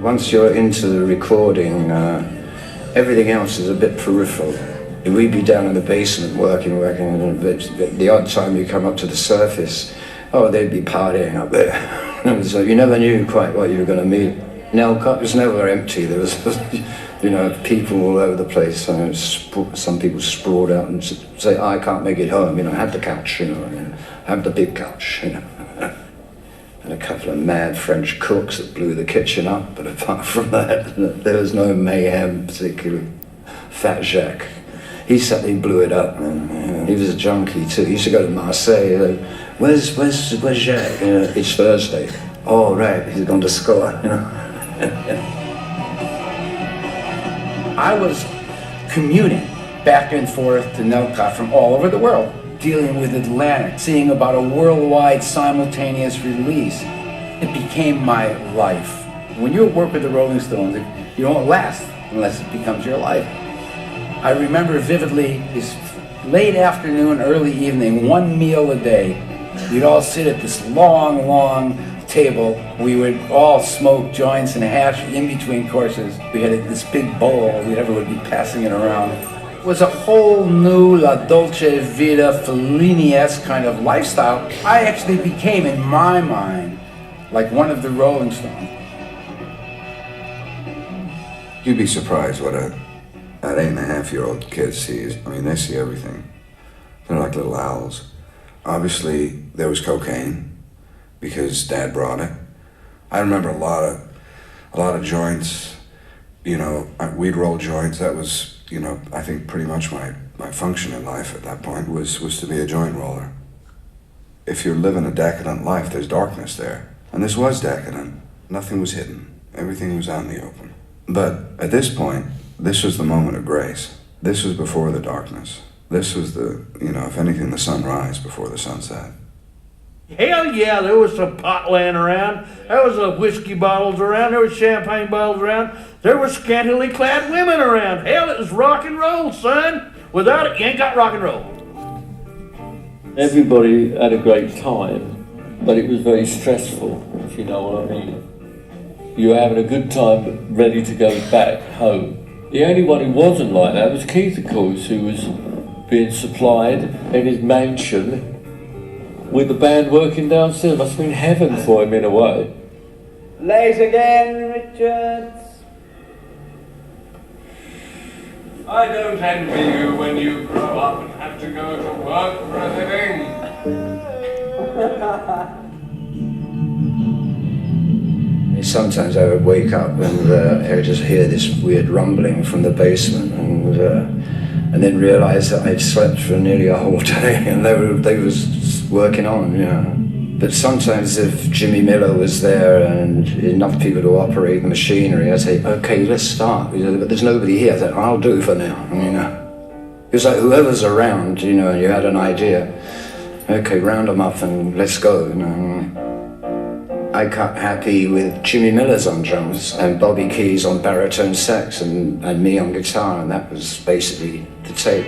Once you're into the recording, everything else is a bit peripheral. We'd be down in the basement working, but the odd time you come up to the surface, oh, they'd be partying up there. So you never knew quite what you were going to meet. Nelcott was never empty. There was, you know, people all over the place. Some people sprawled out and say, I can't make it home, you know, have the couch, you know, have the big couch, you know. And a couple of mad French cooks that blew the kitchen up, but apart from that, there was no mayhem, particularly. Fat Jacques, he suddenly blew it up, man. He was a junkie too. He used to go to Marseille, like, where's Jacques? You know, it's Thursday. Oh, right, he's gone to score, you know. I was commuting back and forth to Nelcott from all over the world, dealing with Atlantic, seeing about a worldwide simultaneous release. It became my life. When you work with the Rolling Stones, you don't last unless it becomes your life. I remember vividly this late afternoon, early evening, one meal a day. We'd all sit at this long table. We would all smoke joints and hash in between courses. We had this big bowl, everyone would be passing it around. It was a whole new La Dolce Vita, Fellini-esque kind of lifestyle. I actually became, in my mind, like one of the Rolling Stones. You'd be surprised what an 8.5-year-old kid sees. I mean, they see everything. They're like little owls. Obviously, there was cocaine, because Dad brought it. I remember a lot of joints, you know, we'd roll joints. That was, you know, I think pretty much my function in life at that point was to be a joint roller. If you're living a decadent life, there's darkness there. And this was decadent. Nothing was hidden. Everything was out in the open. But at this point, this was the moment of grace. This was before the darkness. This was the, you know, if anything, the sunrise before the sunset. Hell yeah, there was some pot laying around. There was whiskey bottles around. There was champagne bottles around. There were scantily clad women around. Hell, it was rock and roll, son. Without it, you ain't got rock and roll. Everybody had a great time, but it was very stressful, if you know what I mean. You were having a good time, but ready to go back home. The only one who wasn't like that was Keith, of course, who was being supplied in his mansion with the band working downstairs. Must have been heaven for him in a way. Late again, Richards. I don't envy you when you grow up and have to go to work for a living. Sometimes I would wake up and I would just hear this weird rumbling from the basement, and then realize that I'd slept for nearly a whole day and they was working on, you know. But sometimes if Jimmy Miller was there and enough people to operate the machinery, I'd say, okay, let's start. But there's nobody here. I said, I'll do for now, you know. It was like whoever's around, you know, and you had an idea. Okay, round them up and let's go, you know. I got happy with Jimmy Miller's on drums and Bobby Keys on baritone sax and me on guitar, and that was basically the take.